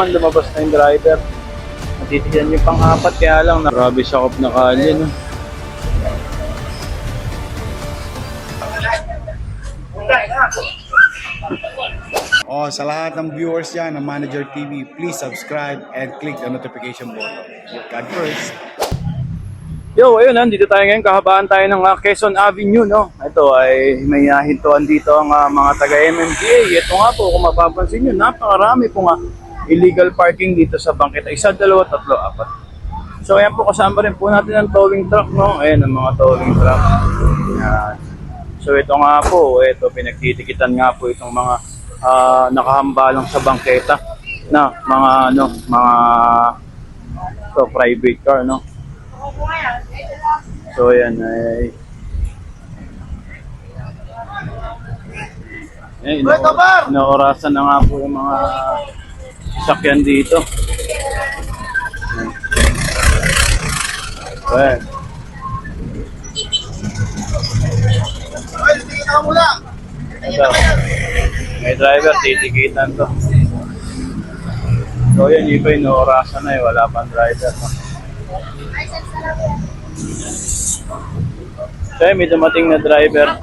naman, lumabas na yung driver. Natitiyan yung pang-apat, kaya lang grabe sakop na kalye, no? Oh, sa lahat ng viewers dyan ng Manager TV, please subscribe and click the notification button. God first. Yo, ayun, dito tayo ngayon, kahabaan tayo ng Quezon Avenue, no? Ito ay may hintuan dito ang mga taga-MMDA. Ito nga po, kung mapapansin nyo, napakarami po nga illegal parking dito sa bangketa. 1, 2, 3, 4. So, ayan po, kasama rin po natin ang towing truck, no? Ayan, ang mga towing truck. Ayan. So, ito nga po, ito, pinagtitikitan nga po itong mga nakahamba lang sa bangketa na mga private car, no? So ayan ay inaorasan na nga po yung mga sasakyan dito. Ayan. Ito, may driver, titikitan to. So yan, yung inaorasan na wala pang driver, no? So may dumating na driver.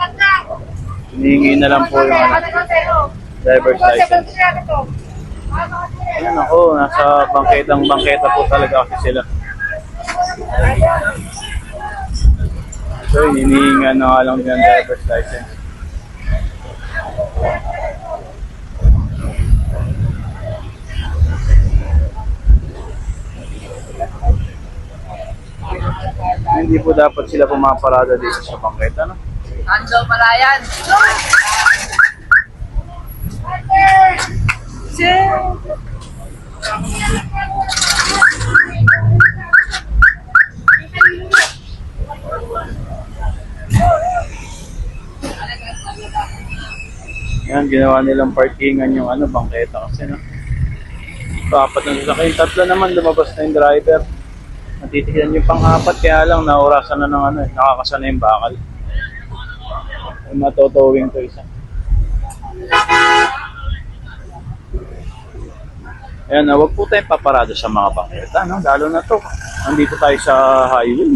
Hinihingi na lang po yung driver's license. Ayan ako, nasa bangketa po talaga kasi sila. So hinihingan na nga lang yung driver's license. Hindi po dapat sila pumaparada dito sa bangketa, no? Ando Malayan. Yan, ginawa nilang parkingan yung bangketa kasi, no? Apat na sasakyan, 3 naman lumabas na yung driver. Natitiyan yung pang-apat, kaya lang naorasan na ng nakakasana yung bakal. Yung matotowing to isa. Ayan, huwag po tayong paparado sa mga bangketa, no? Lalo na to, nandito tayo sa highway.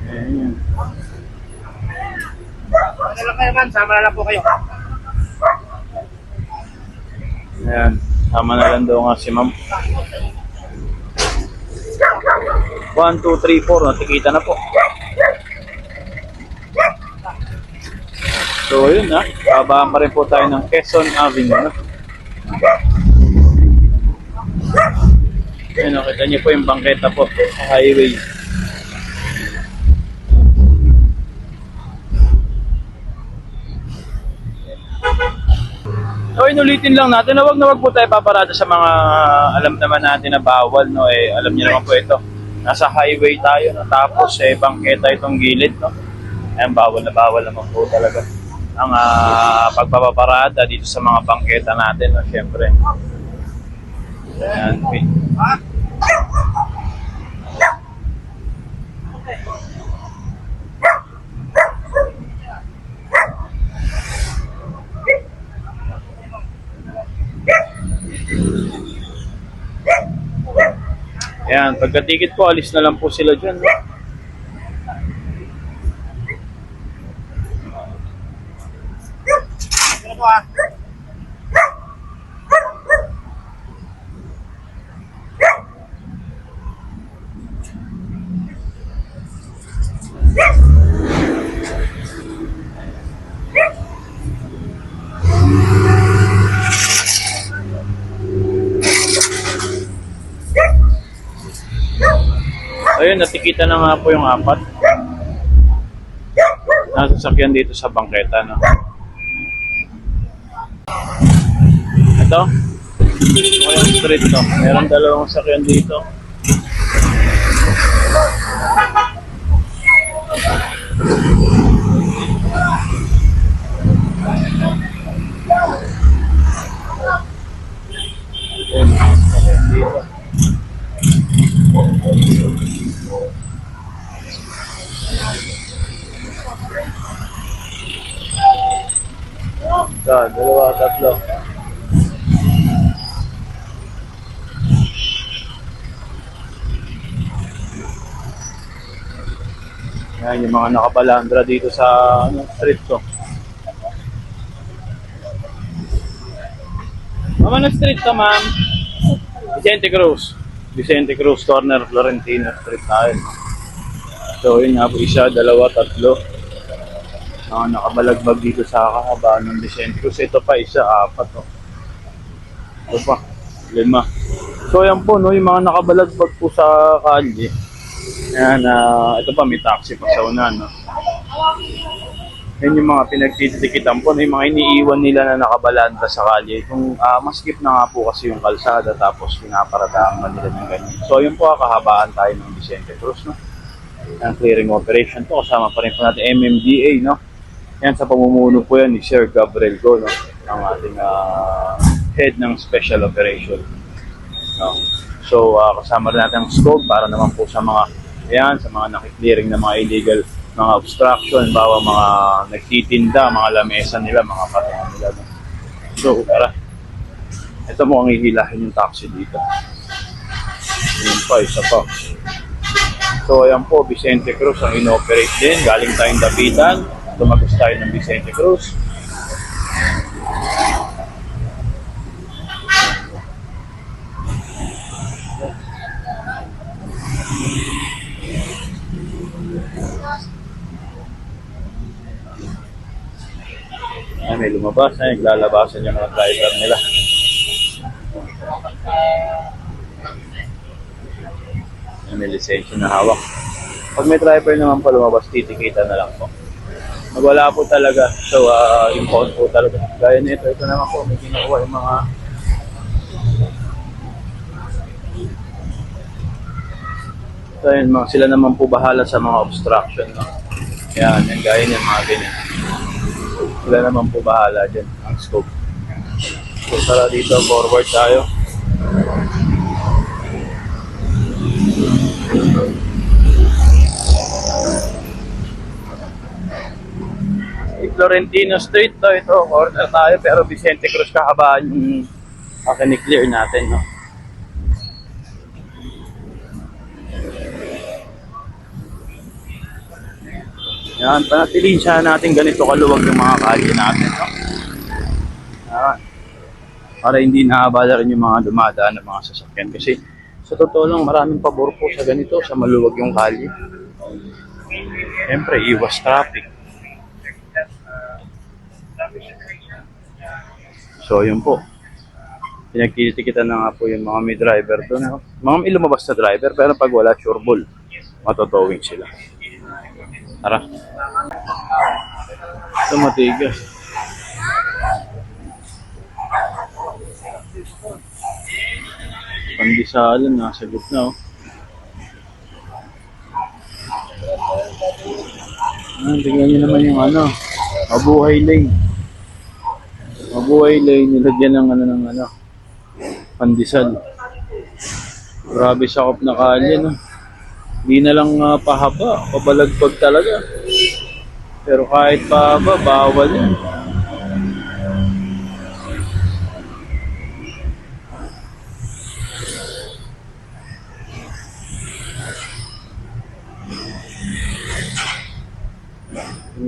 Ayan. Ano lang kayo man, sama na lang po kayo. Ayan, sama na lang daw nga si ma'am. 1, 2, 3, 4, natikita na po. So yun babaan pa rin po tayo ng Quezon Avenue, no? Ayan, nakita niyo po yung bangketa po sa highway. So inulitin lang natin na wag po tayo paparada sa mga alam naman natin na bawal, no? Alam niyo naman po ito, nasa highway tayo, no? Tapos bangketa itong gilid, no? Ayan, bawal naman po talaga ang pagpapaparada dito sa mga bangketa natin, no? Syempre. Ayan, ayan, pagkatikit po, alis na lang po sila dyan, no? Ayun, natikita na nga po yung 4 nasasakyan dito sa bangketa, no? Ito, yung street, no? Meron 2 sasakyan dito. Isa, dalawa, tatlo. Yan yung mga nakabalandra dito sa street to. Ma'am, ano street to, ma'am? Vicente Cruz. Vicente Cruz Corner, Florentino Street tayo. So yun nga po, isa, dalawa, tatlo. Nakabalagbag dito sa kahabaan ng Vicente Cruz. Ito pa, isa, apat. Oh. Ito pa, 5. So yan po, no, yung mga nakabalagbag po sa kalye. Yan, ito pa, may taxi pa sa unan. No? Yan yung mga pinagtitikitan po, no, yung mga iniiwan nila na nakabalanda sa kalye. Kung maskip na nga po kasi yung kalsada, tapos pinaparadaan nila ng ganyan. So yun po, kahabaan tayo ng Vicente Cruz. No? Ang clearing operation to, kasama pa rin po natin MMDA. No? Yan, sa pamumuno po yan ni Sir Gabriel Go, no? Ang ating head ng special operation. No? So, kasama rin natin ang scope para naman po sa mga, yan, sa mga nakiklearing na mga illegal, mga obstruction, bawa mga nagtitinda, mga lamesa nila, mga patungan nila. No? So, tara. Ito mo ang hihilahin yung taxi dito. Yun pa, isa pa. So, ayan po, Vicente Cruz ang inoperate din. Galing tayong Dapitan. Tumagos tayo ng Vicente Cruz. Ay, may lumabas na, naglalabasan yung mga driver nila. Ay, may lisensya na hawak. Pag may driver naman po lumabas, titikita na lang po. Pag wala po talaga, so impound po talaga. Gaya nito, ito naman po, may kinukuha yung mga so, yun, sila naman po bahala sa mga obstruction. No? Yan, yan, gaya niyan, mga ganyan. Sila naman po bahala dyan, ang scope. So, tara dito, forward tayo. Florentino Street to, ito, corner tayo, pero Vicente Cruz kahabaan yung ni-clear natin, no? Yan, panatiliin siya natin ganito kaluwag yung mga kalye natin, no? Yan. Para hindi naabala rin yung mga dumadaan ng mga sasakyan. Kasi sa totoo lang, maraming pabor po sa ganito, sa maluwag yung kalye. Siyempre, iwas traffic. So, yun po. Pinagtitikitan na nga po yung mga may driver doon. No? Mga may lumabas na driver, pero pag wala, sure ball, matotowing sila. Tara. Ito matigas. Pandisalan, nasa gitna, oh. Tingnan nyo naman yung Mabuhay Lane. Mabuhay Lane, nilagyan ng pandesal. Grabe sakop na kalye, no? Hindi na lang pahaba, pabalagpag talaga. Pero kahit pahaba, bawal yan.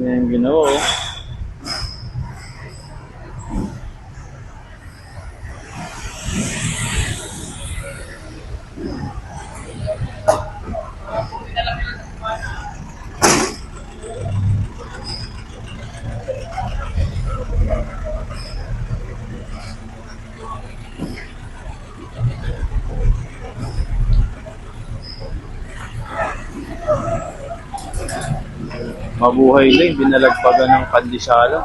Yan yung ginawa, oh. Mabuhay Lane, binalagpagan ng pandesala.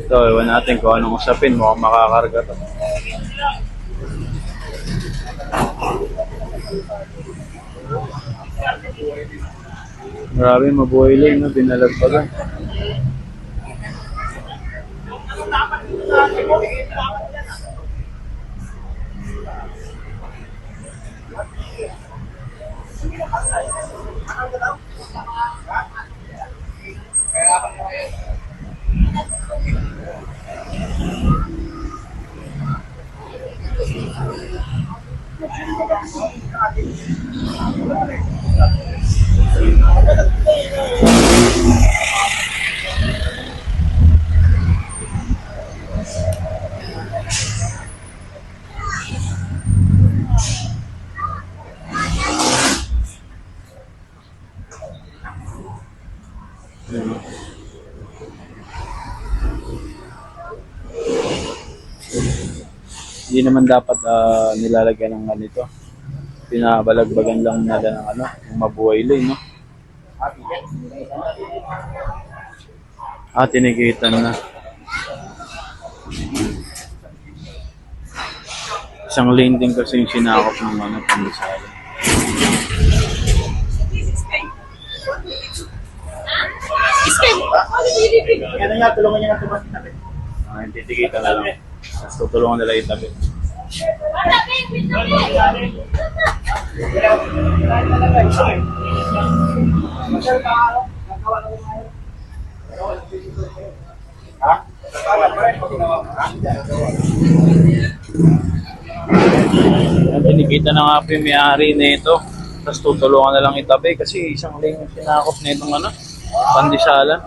Ito, iwan natin kung anong usapin. Mukhang makakarga to. Grabe, Mabuhay Lane, no? Binalagpagan. Hindi naman dapat nilalagyan ng ganito. Pinabalagbagan lang nila ng yung mabuhay lane, no? Tinigitan na. Isang lane din kasi yung sinakop ng Pandesal. Ano nga, tulungan niya ng tumasin natin. Titigitan na lang. Tapos tutulungan nila itabi. Tinikita na nga po yung may-ari nito. Tapos tutulungan na lang itabi kasi isang lane yung sinakop na itong Pandesalan.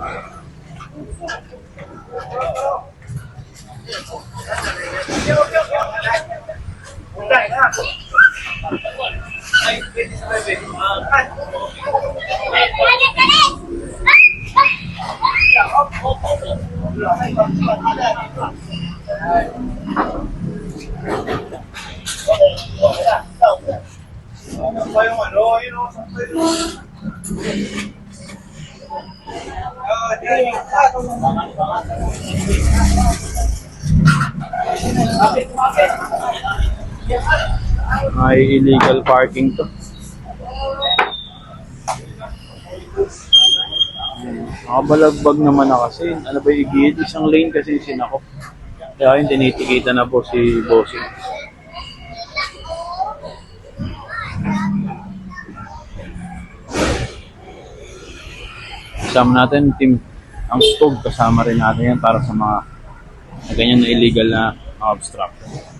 Ay illegal parking to. Nakabalagbag naman na kasi. Ano ba yung igid? Isang lane kasi sinakop. Kaya yung tinitikita na po si Bossing. Kasama natin team ang Stog. Kasama rin natin yan para sa mga ganyan na illegal na obstruction.